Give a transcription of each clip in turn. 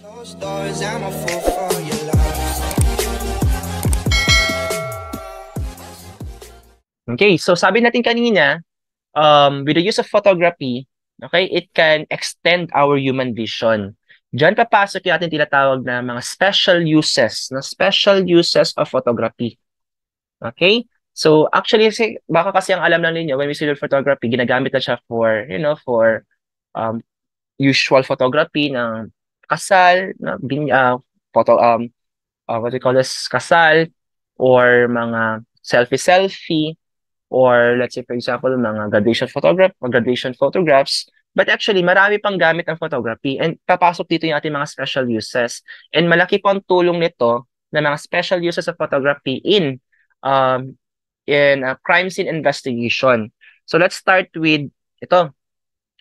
Closed doors, I'm a fool for your love. Okay, so sabi natin kanina, with the use of photography, okay, it can extend our human vision. Diyan papasok yung ating tinatawag na mga special uses of photography. Okay? So actually, baka kasi ang alam lang ninyo, when we say photography, ginagamit na siya for, for um, usual photography ng kasal, photo, what do you call this, kasal, or mga selfie-selfie, or let's say for example mga graduation photographs, but actually marami pang gamit ang photography and papasok dito yung ating mga special uses, and malaki po ang tulong nito na mga special uses of photography um crime scene investigation. So let's start with ito,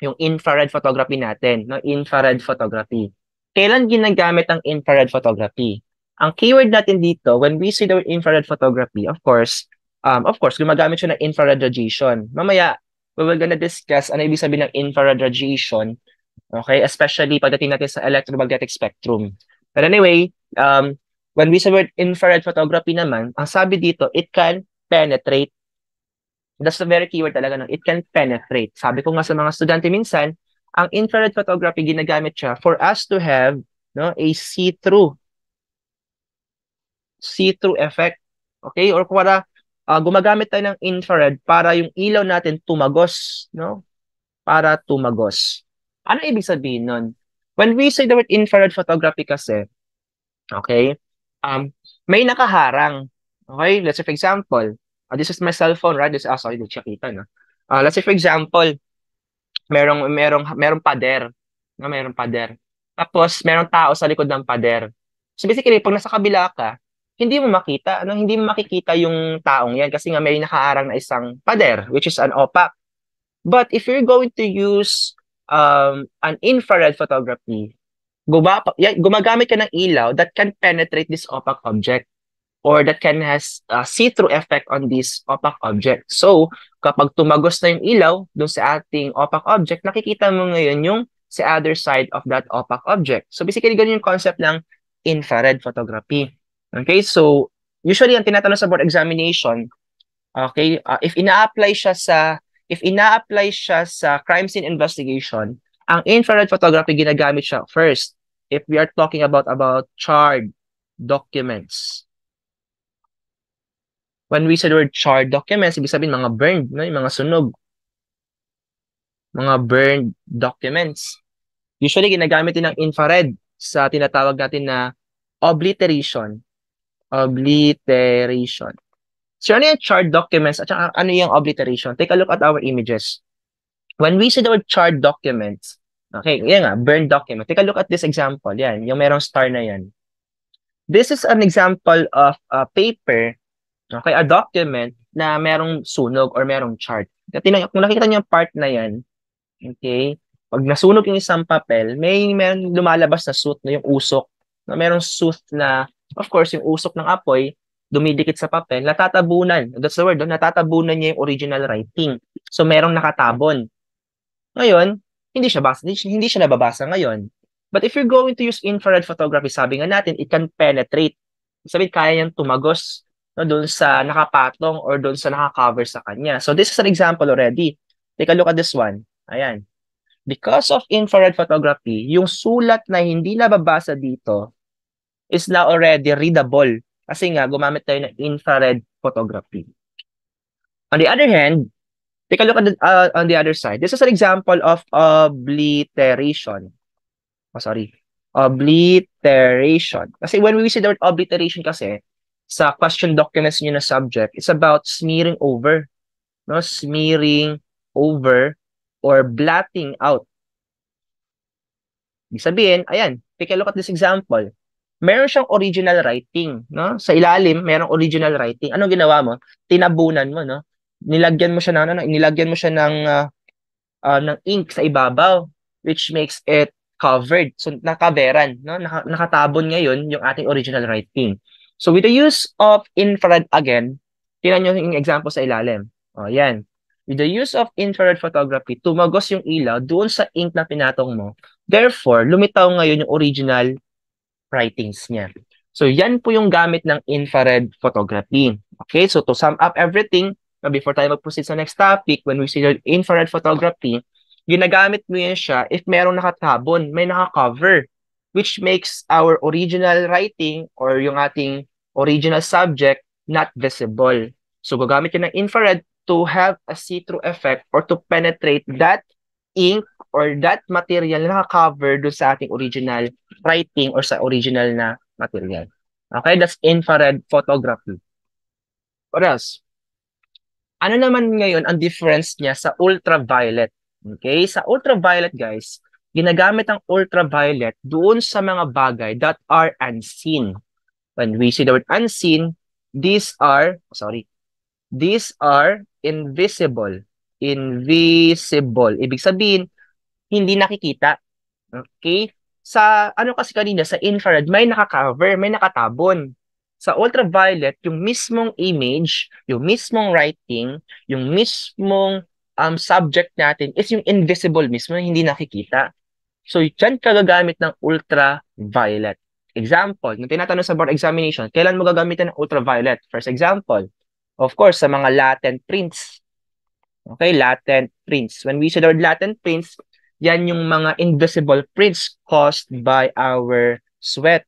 yung infrared photography natin, no? Infrared photography. Kailan ginagamit ang infrared photography? Ang keyword natin dito, when we say the word infrared photography, of course, gumagamit siya ng infrared radiation. Mamaya, we will gonna discuss ano ibig sabihin ng infrared radiation, okay? Especially pagdating natin sa electromagnetic spectrum. But anyway, when we say the word infrared photography naman, ang sabi dito, it can penetrate. That's the very keyword talaga, no? It can penetrate. Sabi ko nga sa mga estudyante minsan, ang infrared photography ginagamit siya for us to have, no, a see-through effect. Okay? Or para gumagamit tayo ng infrared para yung ilaw natin tumagos, no? Para tumagos. Ano ibig sabihin nun? When we say the word infrared photography kasi, okay, may nakaharang. Okay? Let's say for example, this is my cell phone, right? Sorry, di siya kita, no? Let's say for example, merong pader, no? Merong pader. Tapos merong tao sa likod ng pader. So basically, pag nasa kabila ka, hindi mo makita, ano, hindi mo makikita yung taong yan kasi nga may nakaarang na isang pader, which is an opaque. But if you're going to use an infrared photography, gumagamit ka ng ilaw that can penetrate this opaque object, or that can has a see-through effect on this opaque object. So, kapag tumagos na yung ilaw dun sa ating opaque object, nakikita mo ngayon yung sa other side of that opaque object. So, basically, ganun yung concept ng infrared photography. Okay, so, usually, ang tinatanong sa board examination, okay, if ina-apply siya sa crime scene investigation, ang infrared photography ginagamit siya first if we are talking about charred documents. When we say the word charred documents, ibig sabihin mga burned, no? Yung mga sunog. Mga burned documents. Usually, ginagamit din ng infrared sa tinatawag natin na obliteration. Obliteration. So, ano yung charred documents at saka ano yung obliteration? Take a look at our images. When we say the word charred documents, okay, yan nga, burned document. Take a look at this example. Yan, yung merong star na yan. This is an example of a paper, okay, a document na merong sunog or merong chart. Kung nakikita niyo yung part na yan, okay, pag nasunog yung isang papel, meron lumalabas na soot, na yung usok. Na merong soot na, of course, yung usok ng apoy, dumidikit sa papel, natatabunan. That's the word, no? Natatabunan niya yung original writing. So, merong nakatabon. Ngayon, hindi siya nababasa ngayon. But if you're going to use infrared photography, sabi nga natin, it can penetrate. Sabi, kaya niyang tumagos, no, doon sa nakapatong or doon sa nakakover sa kanya. So this is an example already. Take a look at this one. Ayan. Because of infrared photography, yung sulat na hindi nababasa dito is now already readable. Kasi nga, gumamit tayo ng infrared photography. On the other hand, take a look at on the other side. This is an example of obliteration. Oh, sorry. Obliteration. Kasi when we say the word obliteration kasi, sa question documents nyo na subject, it's about smearing over. No? Smearing over or blotting out. Ibig sabihin, ayan, take a look at this example. Meron siyang original writing. No? Sa ilalim, merong original writing. Anong ginawa mo? Tinabunan mo, no? Nilagyan mo siya ng ink sa ibabaw, which makes it covered. So, nakaveran, no? Nakatabon ngayon yung ating original writing. So, with the use of infrared again, tingnan nyo yung example sa ilalim. O, yan. With the use of infrared photography, tumagos yung ilaw doon sa ink na pinatong mo. Therefore, lumitaw ngayon yung original writings niya. So, yan po yung gamit ng infrared photography. Okay, so to sum up everything, before tayo mag-proceed sa next topic, when we see the infrared photography, ginagamit mo yan siya if merong nakatabon, may nakakover, which makes our original writing or yung ating original subject not visible. So, gagamit yun ng infrared to have a see-through effect or to penetrate that ink or that material na naka-cover doon sa ating original writing or sa original na material. Okay, that's infrared photography. What else? Ano naman ngayon ang difference niya sa ultraviolet? Okay, sa ultraviolet guys, ginagamit ang ultraviolet doon sa mga bagay that are unseen. When we see the word unseen, these are invisible. Invisible. Ibig sabihin, hindi nakikita. Okay? Sa ano kasi kanina, sa infrared, may naka-cover, may nakatabon. Sa ultraviolet, yung mismong image, yung mismong writing, yung mismong subject natin is yung invisible mismo, hindi nakikita. So, dyan ka gagamit ng ultraviolet. Example, nung tinatanong sa board examination, kailan mo gagamitin ng ultraviolet? First example, of course, sa mga latent prints. Okay, latent prints. When we say the word latent prints, yan yung mga invisible prints caused by our sweat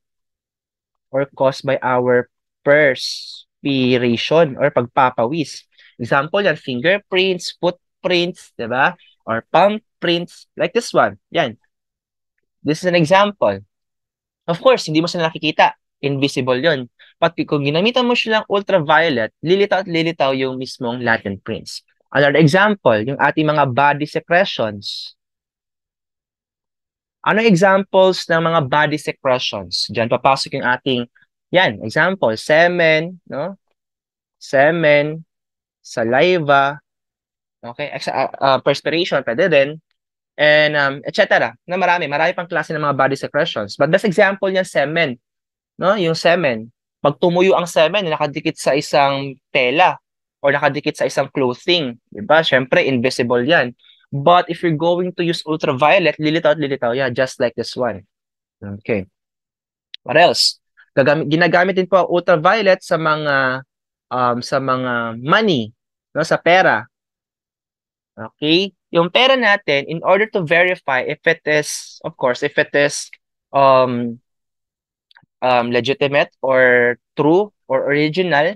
or caused by our perspiration or pagpapawis. Example yan, fingerprints, footprints, di ba? Or palm prints, like this one. Yan. This is an example. Of course, hindi mo sila nakikita. Invisible yon. But kung ginamitan mo silang ultraviolet, lilitaw at lilitaw yung mismong latent prints. Another example, yung ating mga body secretions. Ano examples ng mga body secretions? Diyan papasok yung ating, yan, example, semen, no? Semen, saliva, okay, perspiration, pwede din, and etc. Na marami pang klase ng mga body secretions. But best example niyan, semen, no? Yung semen. Pag tumuyo ang semen, nakadikit sa isang tela or nakadikit sa isang clothing, di ba? Syempre, invisible yan. But if you're going to use ultraviolet, lilitaw at lilitaw yan, just like this one. Okay. What else? Ginagamit din po ang ultraviolet sa mga money, no, sa pera. Okay? Yung pera natin, in order to verify if it is, of course, if it is legitimate or true or original,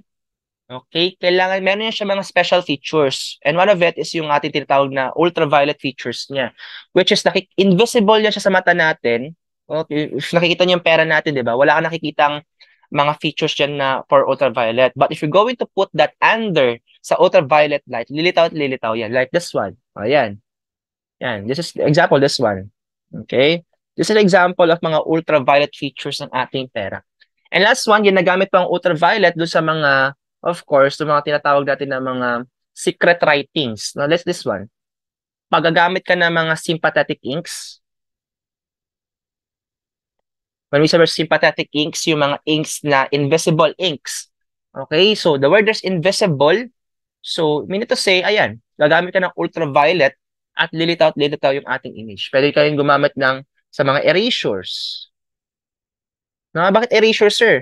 okay, kailangan meron niya siya mga special features. And one of it is yung ating tinatawag na ultraviolet features niya, which is invisible niya siya sa mata natin. Okay, if nakikita niyo yung pera natin, 'di ba? Wala kang nakikitang mga features diyan na for ultraviolet. But if you're going to put that under sa ultraviolet light, lilitaw at lilitaw yan, like this one. Ayan. Yan, this is example, this one. Okay? This is an example of mga ultraviolet features ng ating pera. And last one, ginagamit pa ang ultraviolet doon sa mga, of course, yung mga tinatawag natin na mga secret writings. Now, let's this one. Paggagamit ka ng mga sympathetic inks. When we say sympathetic inks, yung mga inks na invisible inks. Okay? So, the word there's invisible. So, meaning to say, ayan, gagamit ka ng ultraviolet at lilitaw yung ating image. Pwede kayong gumamit sa mga erasures. Bakit erasure, sir?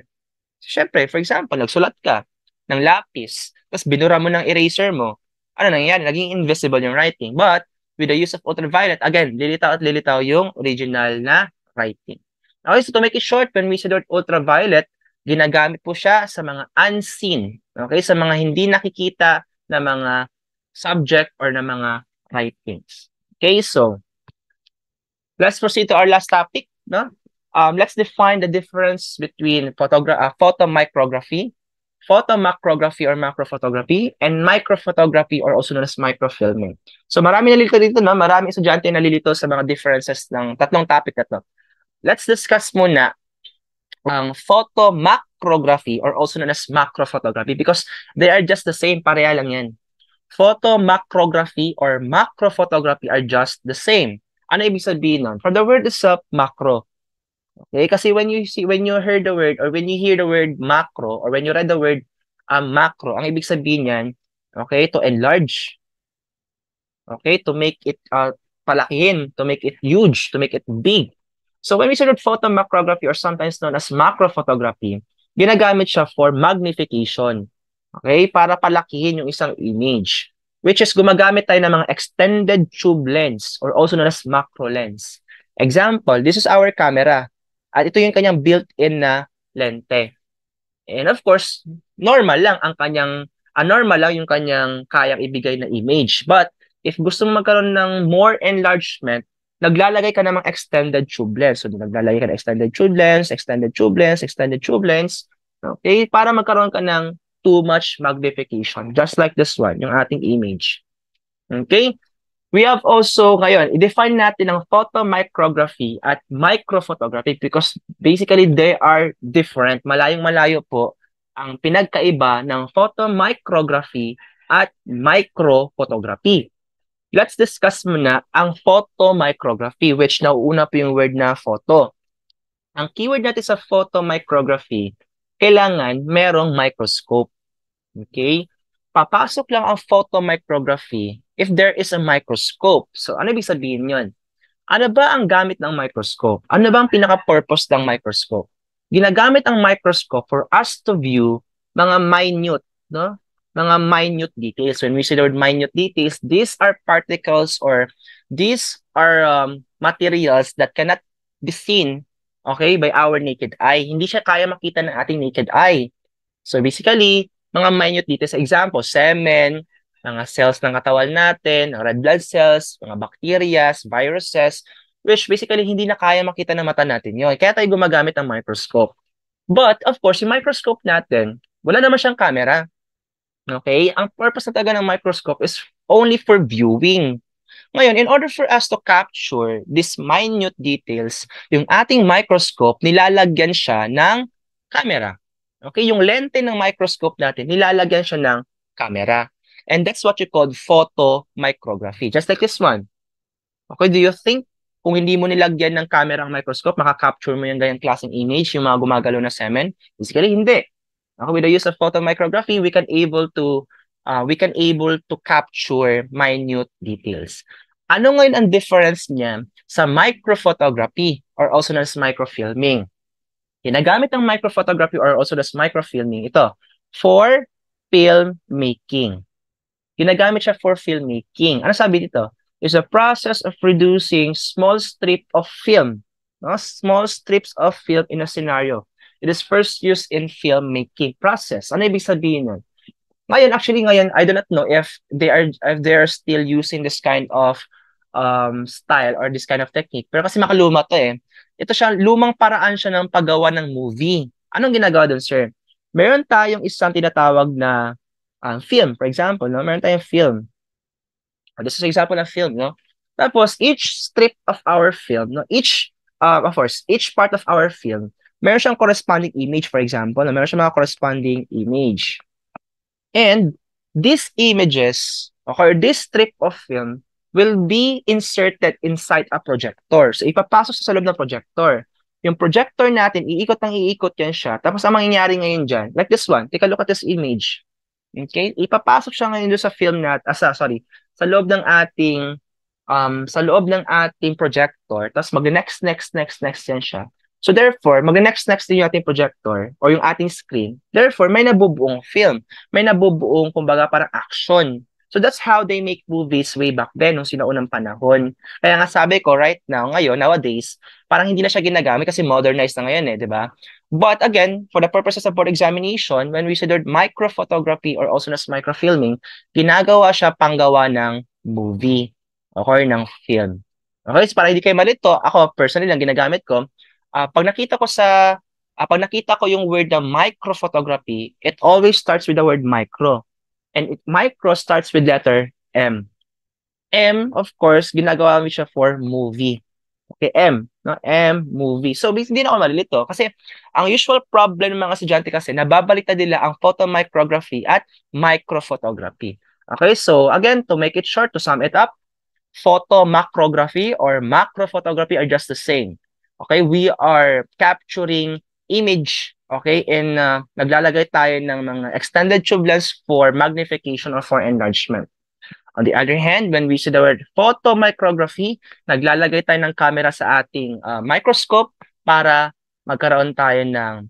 Siyempre, for example, nagsulat ka ng lapis, tapos binura mo ng eraser mo, ano nangyayari? Naging invisible yung writing. But, with the use of ultraviolet, again, lilitaw at lilitaw yung original na writing. Okay, so to make it short, when we say the word ultraviolet, ginagamit po siya sa mga unseen, okay, sa mga hindi nakikita na mga subject or na mga writings. Okay, so, let's proceed to our last topic, no? Let's define the difference between photomicrography, photomacrography or macrophotography, and microphotography or also known as microfilming. So marami nalilito dito, no? Marami estudyante nalilito sa mga differences ng tatlong topic na to. Let's discuss muna ang photomacrography or also known as macrophotography because they are just the same, pareha lang yan. Photomacrography or macrophotography are just the same. Ano ibig sabihin nun? For the word itself, macro. Okay, kasi when you hear the word or when you hear the word macro or when you read the word macro, ang ibig sabihin niyan, okay, to enlarge. Okay, to make it palakihin, to make it huge, to make it big. So when we say photomicrography or sometimes known as macrophotography, ginagamit siya for magnification. Okay? Para palakihin yung isang image. Which is gumagamit tayo ng mga extended tube lens or also known as macro lens. Example, this is our camera. At ito yung kanyang built-in na lente. And of course, normal lang yung kanyang kayang ibigay na image. But if gusto mo magkaroon ng more enlargement, naglalagay ka ng mga extended tube lens. So, naglalagay ka ng extended tube lens, extended tube lens, extended tube lens. Okay? Para magkaroon ka ng too much magnification. Just like this one, yung ating image. Okay? We have also, ngayon, i-define natin ang photomicrography at microphotography because basically they are different. Malayong-malayo po ang pinagkaiba ng photomicrography at microphotography. Let's discuss muna ang photomicrography, which nauuna po yung word na photo. Ang keyword natin sa photomicrography, kailangan merong microscope. Okay? Papasok lang ang photomicrography if there is a microscope. So, ano ibig sabihin yun? Ano ba ang gamit ng microscope? Ano ba ang pinaka-purpose ng microscope? Ginagamit ang microscope for us to view mga minute, no? Mga minute details. When we say the word minute details, these are particles or these are materials that cannot be seen, okay, by our naked eye. Hindi siya kaya makita ng ating naked eye. So basically, mga minute details, example, semen, mga cells ng katawan natin, red blood cells, mga bacteria, viruses, which basically hindi na kaya makita ng mata natin yun. Kaya tayo gumagamit ng microscope. But, of course, yung microscope natin, wala naman siyang camera. Okay? Ang purpose na talaga ng microscope is only for viewing. Ngayon, in order for us to capture these minute details, yung ating microscope, nilalagyan siya ng camera. Okay? Yung lente ng microscope natin, nilalagyan siya ng camera. And that's what you call photomicrography. Just like this one. Okay, do you think kung hindi mo nilagyan ng camera ang microscope, makakapture mo yung ganyang klaseng image, yung mga gumagalaw na semen? Basically, hindi. Okay, with the use of photomicrography, we can able to capture minute details. Ano ngayon ang difference niya sa microphotography or also known as microfilming? Ginagamit ng microphotography or also known as microfilming ito for filmmaking. Ginagamit siya for filmmaking. Ano sabi dito? Is a process of producing small strip of film. No? Small strips of film in a scenario. It is first used in filmmaking process. Ano ibig sabihin nun? Ngayon, I do not know if they are still using this kind of style or this kind of technique. Pero kasi makaluma to eh. Ito siya, lumang paraan siya ng paggawa ng movie. Anong ginagawa dun, sir? Meron tayong isang tinatawag na film, for example, no? Meron tayong film. This is an example of film, no? Tapos, each strip of our film, no? Each part of our film, meron siyang corresponding image, for example, no? Meron siyang mga corresponding image. And these images, or this strip of film, will be inserted inside a projector. So, ipapasok sa loob ng projector. Yung projector natin, iikot yan siya. Tapos, ang mangyayari ngayon dyan, like this one, take a look at this image. Okay? Ipapasok siya ngayon doon sa film sa loob ng ating projector. Tapos next yan siya. So therefore, next din yung ating projector or yung ating screen. Therefore, may nabubuong film. May nabubuong, kumbaga, parang action. So that's how they make movies way back then, nung sinaunang panahon. Kaya nga sabi ko, right now, ngayon, nowadays, parang hindi na siya ginagamit kasi modernized na ngayon di ba? But again, for the purposes of board examination, when we considered microphotography or also as microfilming, ginagawa siya panggawa ng movie or ng film. Okay, so para hindi kayo malito, ako personally lang ginagamit ko, pag nakita ko yung word na microphotography, it always starts with the word micro. And micro starts with letter M. M, of course, ginagawa mo siya for movie. Okay, M. No? M, movie. So, hindi na ako malilito. Kasi, ang usual problem ng mga estudyante kasi, nababaliktad nila ang photomicrography at microphotography. Okay, so, again, to make it short, to sum it up, photomicrography or macrophotography are just the same. Okay, we are capturing image, okay, and naglalagay tayo ng mga extended tube lens for magnification or for enlargement. On the other hand, when we see the word photomicrography, naglalagay tayo ng camera sa ating microscope para magkaroon tayo ng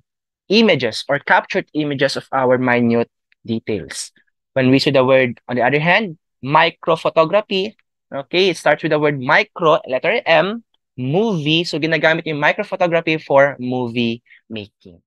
images or captured images of our minute details. When we see the word, on the other hand, microphotography, okay, it starts with the word micro, letter M, movie. So ginagamit yung microphotography for movie making.